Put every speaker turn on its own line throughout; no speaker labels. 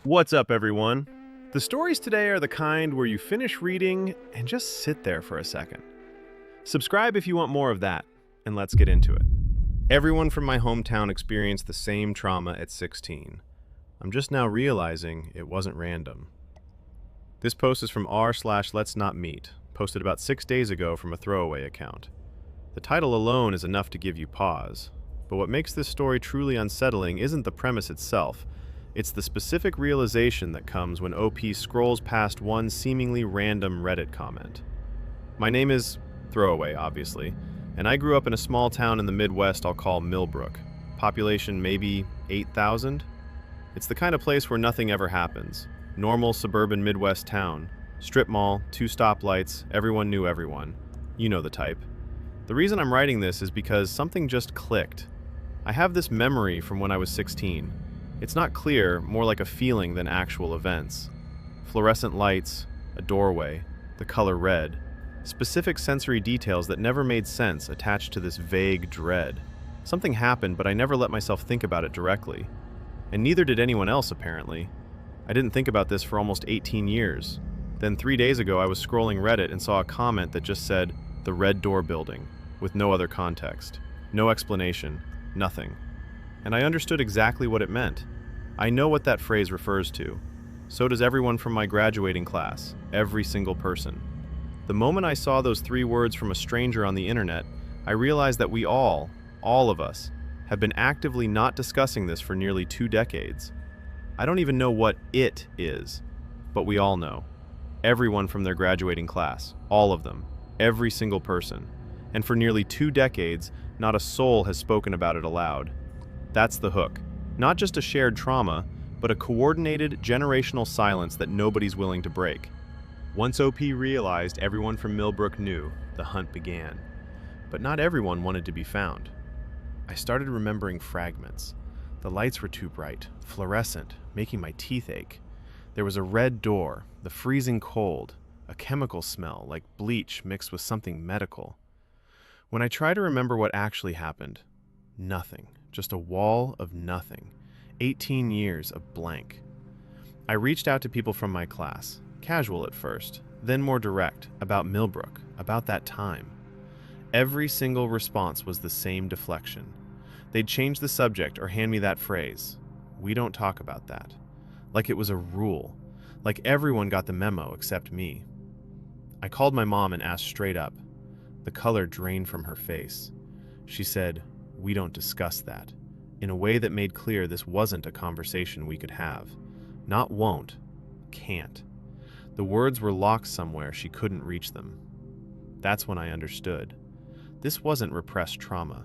What's up, everyone? The stories today are the kind where you finish reading and just sit there for a second. Subscribe if you want more of that, and let's get into it. Everyone from my hometown experienced the same trauma at 16. I'm just now realizing it wasn't random. This post is from r/let's not meet, posted about 6 days ago from a throwaway account. The title alone is enough to give you pause, but what makes this story truly unsettling isn't the premise itself. It's the specific realization that comes when OP scrolls past one seemingly random Reddit comment. My name is Throwaway, obviously, and I grew up in a small town in the Midwest I'll call Millbrook. Population maybe 8,000? It's the kind of place where nothing ever happens. Normal suburban Midwest town. Strip mall, 2 stoplights, everyone knew everyone. You know the type. The reason I'm writing this is because something just clicked. I have this memory from when I was 16. It's not clear, more like a feeling than actual events. Fluorescent lights, a doorway, the color red, specific sensory details that never made sense attached to this vague dread. Something happened, but I never let myself think about it directly. And neither did anyone else, apparently. I didn't think about this for almost 18 years. Then 3 days ago, I was scrolling Reddit and saw a comment that just said, "The Red Door Building," with no other context. No explanation. Nothing. And I understood exactly what it meant. I know what that phrase refers to. So does everyone from my graduating class, every single person. The moment I saw those 3 words from a stranger on the internet, I realized that we all of us, have been actively not discussing this for nearly 2 decades. I don't even know what it is, but we all know. Everyone from their graduating class, all of them, every single person. And for nearly 2 decades, not a soul has spoken about it aloud. That's the hook. Not just a shared trauma, but a coordinated generational silence that nobody's willing to break. Once OP realized everyone from Millbrook knew, the hunt began. But not everyone wanted to be found. I started remembering fragments. The lights were too bright, fluorescent, making my teeth ache. There was a red door, the freezing cold, a chemical smell like bleach mixed with something medical. When I try to remember what actually happened, nothing. Just a wall of nothing. 18 years of blank. I reached out to people from my class, casual at first, then more direct, about Millbrook, about that time. Every single response was the same deflection. They'd change the subject or hand me that phrase, "We don't talk about that." Like it was a rule. Like everyone got the memo except me. I called my mom and asked straight up. The color drained from her face. She said, "We don't discuss that," in a way that made clear this wasn't a conversation we could have. Not won't, can't. The words were locked somewhere she couldn't reach them. That's when I understood. This wasn't repressed trauma.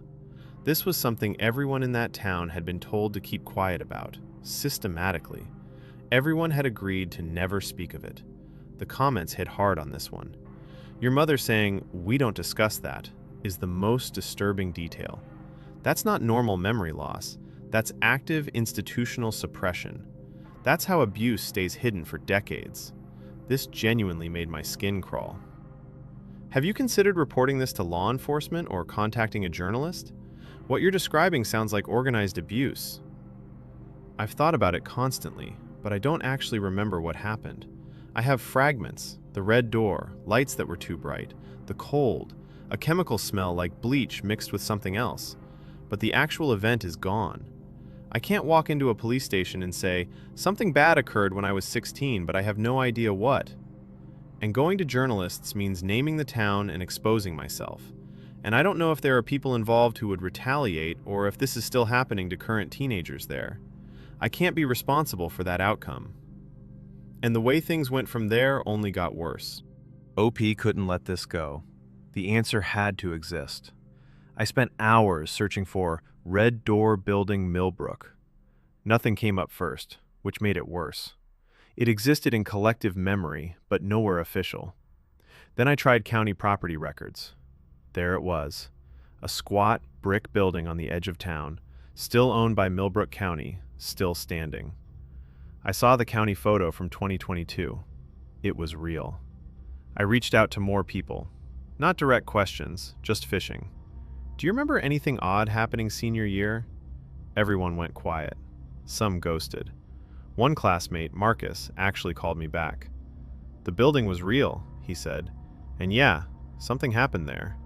This was something everyone in that town had been told to keep quiet about, systematically. Everyone had agreed to never speak of it. The comments hit hard on this one. Your mother saying, "We don't discuss that," is the most disturbing detail. That's not normal memory loss. That's active institutional suppression. That's how abuse stays hidden for decades. This genuinely made my skin crawl. Have you considered reporting this to law enforcement or contacting a journalist? What you're describing sounds like organized abuse. I've thought about it constantly, but I don't actually remember what happened. I have fragments, the red door, lights that were too bright, the cold, a chemical smell like bleach mixed with something else. But the actual event is gone. I can't walk into a police station and say, "Something bad occurred when I was 16, but I have no idea what." And going to journalists means naming the town and exposing myself. And I don't know if there are people involved who would retaliate or if this is still happening to current teenagers there. I can't be responsible for that outcome. And the way things went from there only got worse. OP couldn't let this go. The answer had to exist. I spent hours searching for Red Door Building Millbrook. Nothing came up first, which made it worse. It existed in collective memory, but nowhere official. Then I tried county property records. There it was, a squat brick building on the edge of town, still owned by Millbrook County, still standing. I saw the county photo from 2022. It was real. I reached out to more people. Not direct questions, just fishing. "Do you remember anything odd happening senior year?" Everyone went quiet. Some ghosted. One classmate, Marcus, actually called me back. "The building was real," he said, "and yeah, something happened there."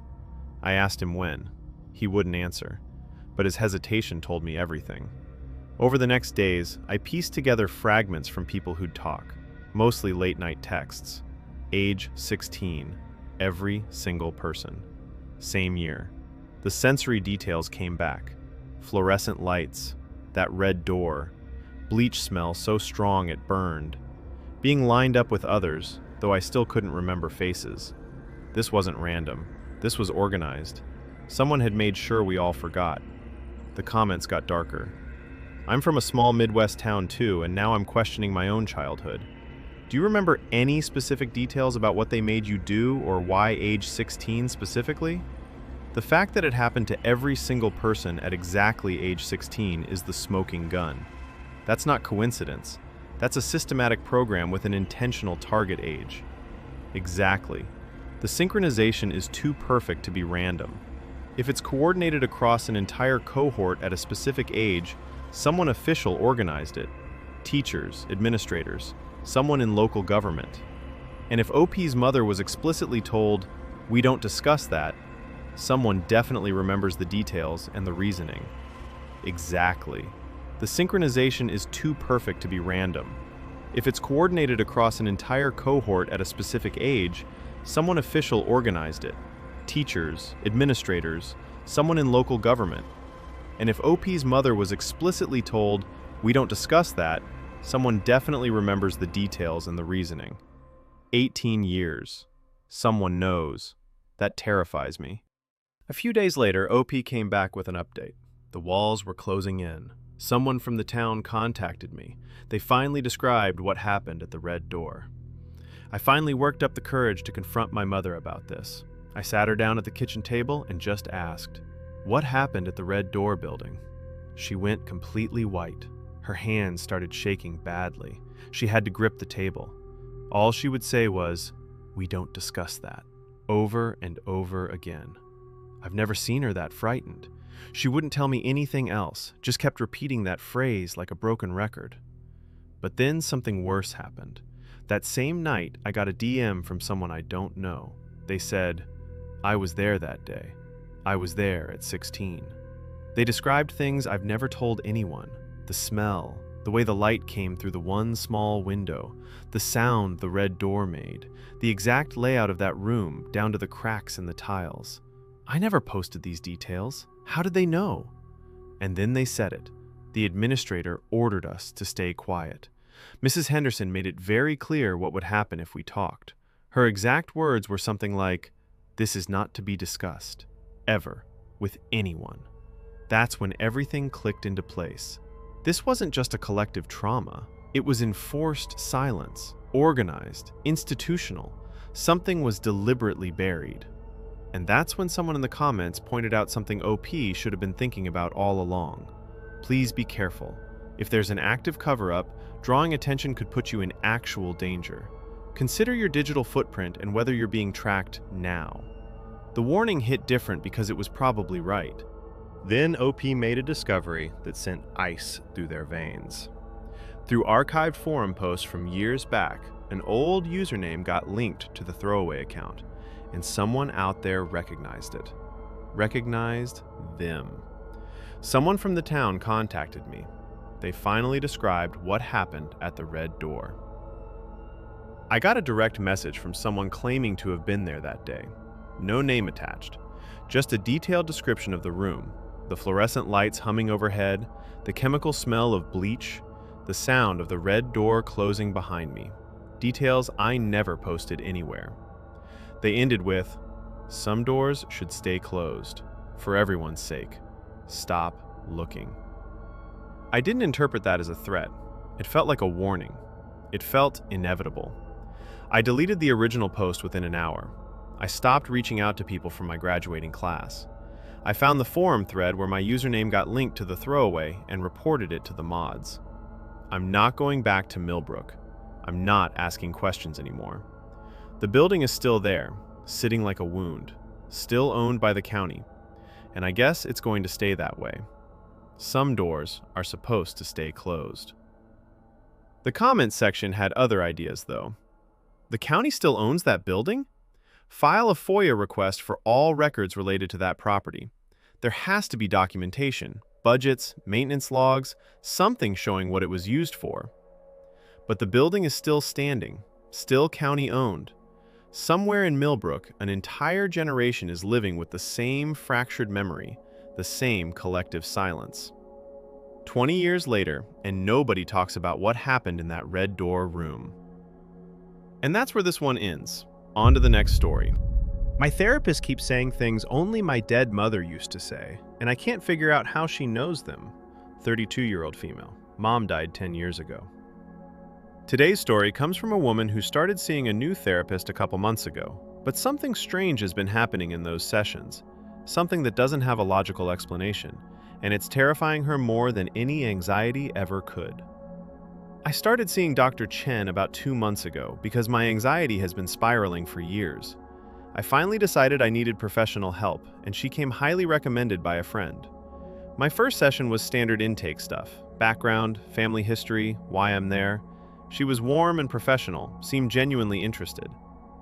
I asked him when. He wouldn't answer, but his hesitation told me everything. Over the next days, I pieced together fragments from people who'd talk, mostly late-night texts. Age 16, every single person. Same year. The sensory details came back. Fluorescent lights, that red door, bleach smell so strong it burned. Being lined up with others, though I still couldn't remember faces. This wasn't random. This was organized. Someone had made sure we all forgot. The comments got darker. "I'm from a small Midwest town too, and now I'm questioning my own childhood. Do you remember any specific details about what they made you do or why age 16 specifically?" The fact that it happened to every single person at exactly age 16 is the smoking gun. That's not coincidence. That's a systematic program with an intentional target age. Exactly. The synchronization is too perfect to be random. If it's coordinated across an entire cohort at a specific age, someone official organized it. Teachers, administrators, someone in local government. And if OP's mother was explicitly told, "We don't discuss that," someone definitely remembers the details and the reasoning. Exactly. The synchronization is too perfect to be random. If it's coordinated across an entire cohort at a specific age, someone official organized it. Teachers, administrators, someone in local government. And if OP's mother was explicitly told, "We don't discuss that," someone definitely remembers the details and the reasoning. 18 years. Someone knows. That terrifies me. A few days later, OP came back with an update. The walls were closing in. Someone from the town contacted me. They finally described what happened at the red door. I finally worked up the courage to confront my mother about this. I sat her down at the kitchen table and just asked, "What happened at the red door building?" She went completely white. Her hands started shaking badly. She had to grip the table. All she would say was, "We don't discuss that," over and over again. I've never seen her that frightened. She wouldn't tell me anything else, just kept repeating that phrase like a broken record. But then something worse happened. That same night, I got a DM from someone I don't know. They said, "I was there that day. I was there at 16. They described things I've never told anyone. The smell, the way the light came through the one small window, the sound the red door made, the exact layout of that room down to the cracks in the tiles. I never posted these details. How did they know?" And then they said it. The administrator ordered us to stay quiet. Mrs. Henderson made it very clear what would happen if we talked. Her exact words were something like, "This is not to be discussed, ever, with anyone." That's when everything clicked into place. This wasn't just a collective trauma. It was enforced silence, organized, institutional. Something was deliberately buried. And that's when someone in the comments pointed out something OP should have been thinking about all along. Please be careful. If there's an active cover-up, drawing attention could put you in actual danger. Consider your digital footprint and whether you're being tracked now. The warning hit different because it was probably right. Then OP made a discovery that sent ice through their veins. Through archived forum posts from years back, an old username got linked to the throwaway account, and someone out there recognized it. Recognized them. Someone from the town contacted me. They finally described what happened at the red door. I got a direct message from someone claiming to have been there that day. No name attached, just a detailed description of the room, the fluorescent lights humming overhead, the chemical smell of bleach, the sound of the red door closing behind me. Details I never posted anywhere. They ended with, "Some doors should stay closed, for everyone's sake. Stop looking." I didn't interpret that as a threat. It felt like a warning. It felt inevitable. I deleted the original post within an hour. I stopped reaching out to people from my graduating class. I found the forum thread where my username got linked to the throwaway and reported it to the mods. I'm not going back to Millbrook. I'm not asking questions anymore. The building is still there, sitting like a wound, still owned by the county, and I guess it's going to stay that way. Some doors are supposed to stay closed. The comments section had other ideas, though. The county still owns that building? File a FOIA request for all records related to that property. There has to be documentation, budgets, maintenance logs, something showing what it was used for. But the building is still standing, still county-owned. Somewhere in Millbrook, an entire generation is living with the same fractured memory, the same collective silence. 20 years later, and nobody talks about what happened in that red door room. And that's where this one ends. On to the next story. My therapist keeps saying things only my dead mother used to say, and I can't figure out how she knows them. 32-year-old female. Mom died 10 years ago. Today's story comes from a woman who started seeing a new therapist a couple months ago, but something strange has been happening in those sessions, something that doesn't have a logical explanation, and it's terrifying her more than any anxiety ever could. I started seeing Dr. Chen about 2 months ago because my anxiety has been spiraling for years. I finally decided I needed professional help, and she came highly recommended by a friend. My first session was standard intake stuff: background, family history, why I'm there. She was warm and professional, seemed genuinely interested.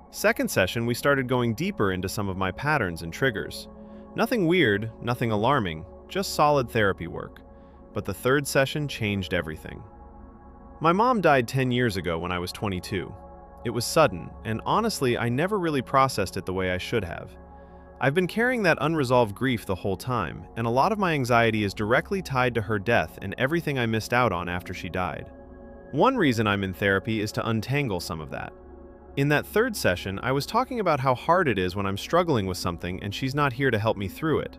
Second session, we started going deeper into some of my patterns and triggers. Nothing weird, nothing alarming, just solid therapy work. But the third session changed everything. My mom died 10 years ago when I was 22. It was sudden, and honestly, I never really processed it the way I should have. I've been carrying that unresolved grief the whole time, and a lot of my anxiety is directly tied to her death and everything I missed out on after she died. One reason I'm in therapy is to untangle some of that. In that third session, I was talking about how hard it is when I'm struggling with something and she's not here to help me through it.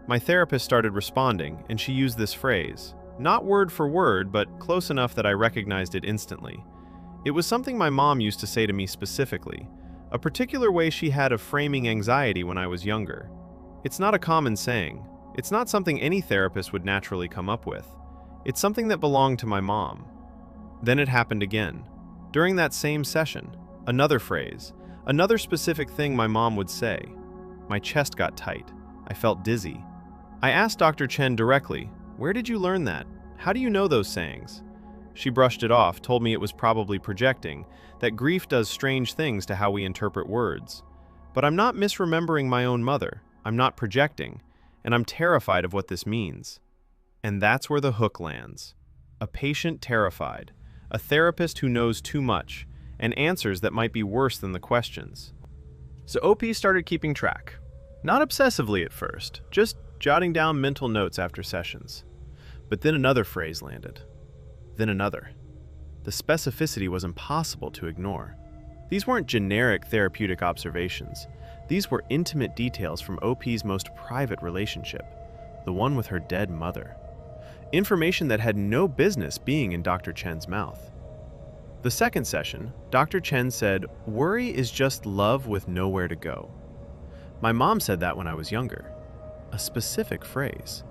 My therapist started responding, and she used this phrase. Not word for word, but close enough that I recognized it instantly. It was something my mom used to say to me specifically, a particular way she had of framing anxiety when I was younger. It's not a common saying. It's not something any therapist would naturally come up with. It's something that belonged to my mom. Then it happened again. During that same session, another phrase, another specific thing my mom would say. My chest got tight. I felt dizzy. I asked Dr. Chen directly, "Where did you learn that? How do you know those sayings?" She brushed it off, told me it was probably projecting, that grief does strange things to how we interpret words. But I'm not misremembering my own mother. I'm not projecting, and I'm terrified of what this means. And that's where the hook lands. A patient terrified. A therapist who knows too much, and answers that might be worse than the questions. So OP started keeping track. Not obsessively at first, just jotting down mental notes after sessions. But then another phrase landed. Then another. The specificity was impossible to ignore. These weren't generic therapeutic observations. These were intimate details from OP's most private relationship, the one with her dead mother. Information that had no business being in Dr. Chen's mouth. The second session, Dr. Chen said, "Worry is just love with nowhere to go." My mom said that when I was younger. A specific phrase.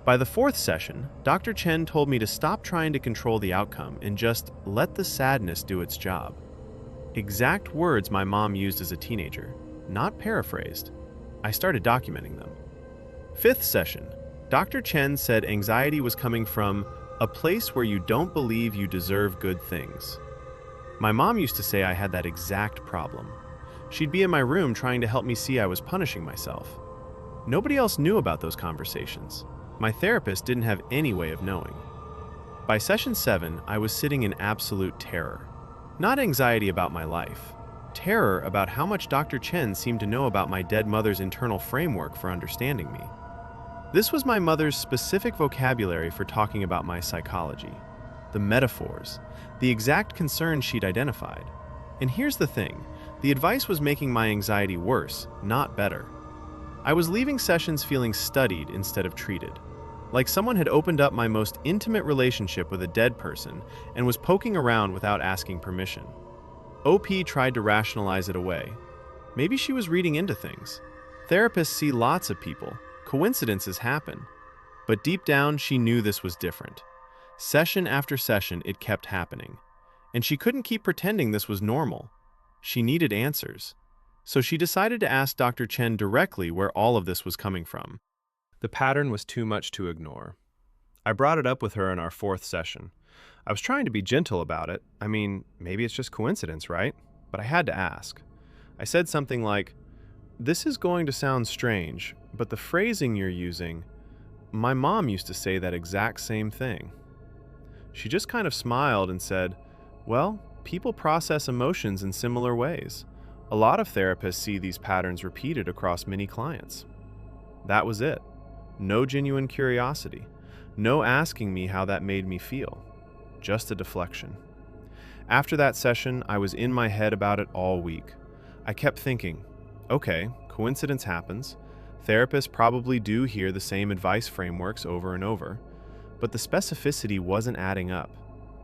By the fourth session, Dr. Chen told me to stop trying to control the outcome and just let the sadness do its job. Exact words my mom used as a teenager, not paraphrased. I started documenting them. Fifth session, Dr. Chen said anxiety was coming from a place where you don't believe you deserve good things. My mom used to say I had that exact problem. She'd be in my room trying to help me see I was punishing myself. Nobody else knew about those conversations. My therapist didn't have any way of knowing. By session 7, I was sitting in absolute terror. Not anxiety about my life. Terror about how much Dr. Chen seemed to know about my dead mother's internal framework for understanding me. This was my mother's specific vocabulary for talking about my psychology. The metaphors, the exact concerns she'd identified. And here's the thing, the advice was making my anxiety worse, not better. I was leaving sessions feeling studied instead of treated. Like someone had opened up my most intimate relationship with a dead person and was poking around without asking permission. OP tried to rationalize it away. Maybe she was reading into things. Therapists see lots of people. Coincidences happen. But deep down, she knew this was different. Session after session, it kept happening. And she couldn't keep pretending this was normal. She needed answers. So she decided to ask Dr. Chen directly where all of this was coming from. The pattern was too much to ignore. I brought it up with her in our fourth session. I was trying to be gentle about it. I mean, maybe it's just coincidence, right? But I had to ask. I said something like, "This is going to sound strange, but the phrasing you're using, my mom used to say that exact same thing." She just kind of smiled and said, "Well, people process emotions in similar ways. A lot of therapists see these patterns repeated across many clients." That was it. No genuine curiosity. No asking me how that made me feel. Just a deflection. After that session, I was in my head about it all week. I kept thinking, okay, coincidence happens. Therapists probably do hear the same advice frameworks over and over, but the specificity wasn't adding up.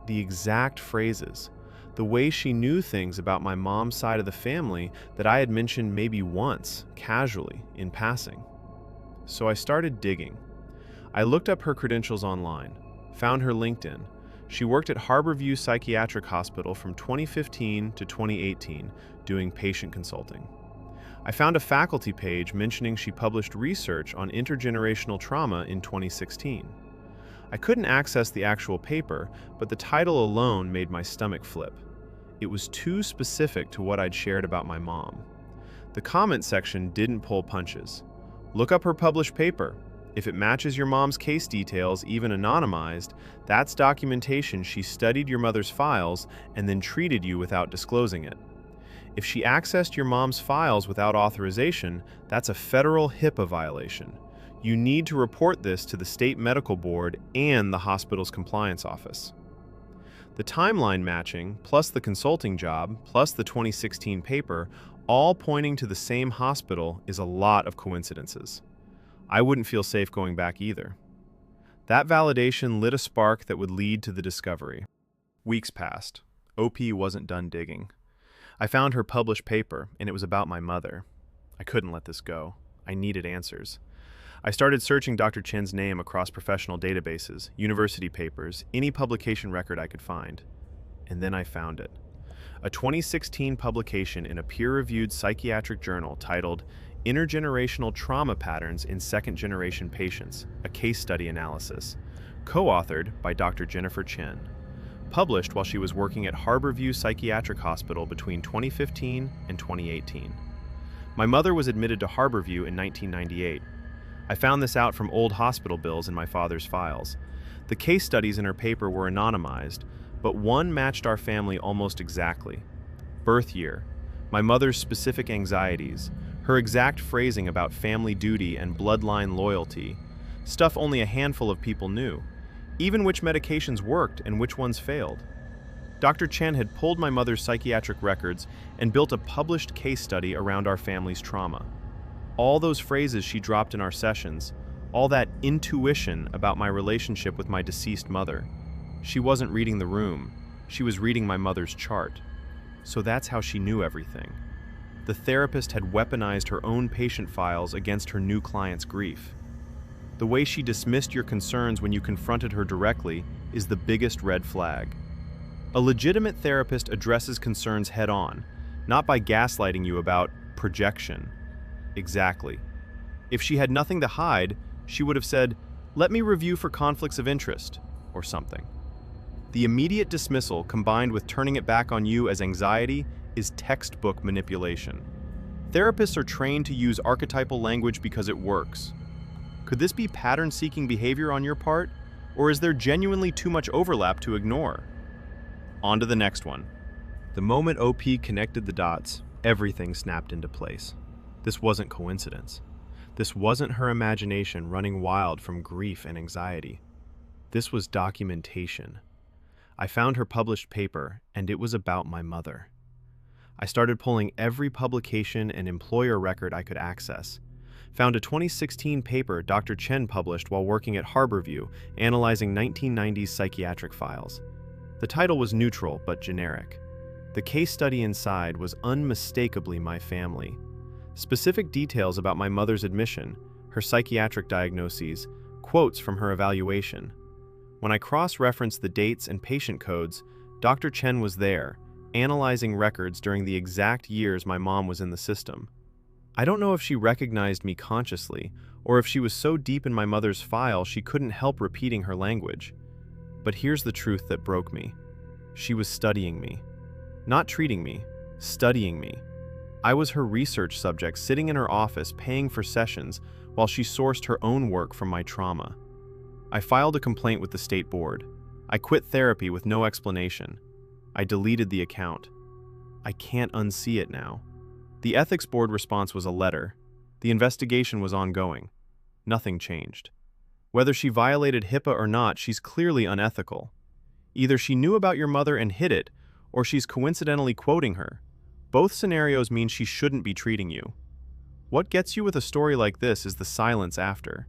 The exact phrases, the way she knew things about my mom's side of the family that I had mentioned maybe once, casually, in passing. So I started digging. I looked up her credentials online, found her LinkedIn. She worked at Harborview Psychiatric Hospital from 2015 to 2018, doing patient consulting. I found a faculty page mentioning she published research on intergenerational trauma in 2016. I couldn't access the actual paper, but the title alone made my stomach flip. It was too specific to what I'd shared about my mom. The comment section didn't pull punches. Look up her published paper. If it matches your mom's case details, even anonymized, that's documentation she studied your mother's files and then treated you without disclosing it. If she accessed your mom's files without authorization, that's a federal HIPAA violation. You need to report this to the state medical board and the hospital's compliance office. The timeline matching, plus the consulting job, plus the 2016 paper, all pointing to the same hospital, is a lot of coincidences. I wouldn't feel safe going back either. That validation lit a spark that would lead to the discovery. Weeks passed. OP wasn't done digging. I found her published paper, and it was about my mother. I couldn't let this go. I needed answers. I started searching Dr. Chen's name across professional databases, university papers, any publication record I could find. And then I found it. A 2016 publication in a peer-reviewed psychiatric journal titled Intergenerational Trauma Patterns in Second-Generation Patients, a Case Study Analysis, co-authored by Dr. Jennifer Chen, published while she was working at Harborview Psychiatric Hospital between 2015 and 2018. My mother was admitted to Harborview in 1998. I found this out from old hospital bills in my father's files. The case studies in her paper were anonymized, but one matched our family almost exactly. Birth year, my mother's specific anxieties, her exact phrasing about family duty and bloodline loyalty, stuff only a handful of people knew, even which medications worked and which ones failed. Dr. Chen had pulled my mother's psychiatric records and built a published case study around our family's trauma. All those phrases she dropped in our sessions, all that intuition about my relationship with my deceased mother. She wasn't reading the room, she was reading my mother's chart. So that's how she knew everything. The therapist had weaponized her own patient files against her new client's grief. The way she dismissed your concerns when you confronted her directly is the biggest red flag. A legitimate therapist addresses concerns head-on, not by gaslighting you about projection. Exactly. If she had nothing to hide, she would have said, "Let me review for conflicts of interest," or something. The immediate dismissal combined with turning it back on you as anxiety is textbook manipulation. Therapists are trained to use archetypal language because it works. Could this be pattern-seeking behavior on your part, or is there genuinely too much overlap to ignore? On to the next one. The moment OP connected the dots, everything snapped into place. This wasn't coincidence. This wasn't her imagination running wild from grief and anxiety. This was documentation. I found her published paper, and it was about my mother. I started pulling every publication and employer record I could access. Found a 2016 paper Dr. Chen published while working at Harborview, analyzing 1990s psychiatric files. The title was neutral but generic. The case study inside was unmistakably my family. Specific details about my mother's admission, her psychiatric diagnoses, quotes from her evaluation. When I cross-referenced the dates and patient codes, Dr. Chen was there, analyzing records during the exact years my mom was in the system. I don't know if she recognized me consciously, or if she was so deep in my mother's file she couldn't help repeating her language. But here's the truth that broke me. She was studying me. Not treating me, studying me. I was her research subject sitting in her office paying for sessions while she sourced her own work from my trauma. I filed a complaint with the state board. I quit therapy with no explanation. I deleted the account. I can't unsee it now. The ethics board response was a letter. The investigation was ongoing. Nothing changed. Whether she violated HIPAA or not, she's clearly unethical. Either she knew about your mother and hid it, or she's coincidentally quoting her. Both scenarios mean she shouldn't be treating you. What gets you with a story like this is the silence after.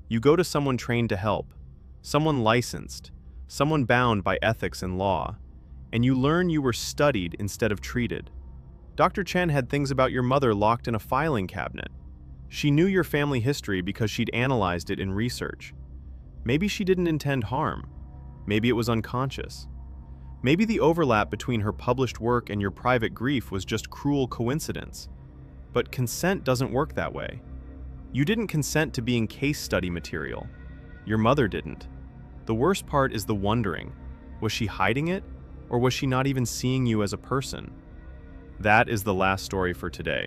You go to someone trained to help, someone licensed, someone bound by ethics and law, and you learn you were studied instead of treated. Dr. Chen had things about your mother locked in a filing cabinet. She knew your family history because she'd analyzed it in research. Maybe she didn't intend harm. Maybe it was unconscious. Maybe the overlap between her published work and your private grief was just cruel coincidence. But consent doesn't work that way. You didn't consent to being case study material. Your mother didn't. The worst part is the wondering. Was she hiding it, or was she not even seeing you as a person? That is the last story for today.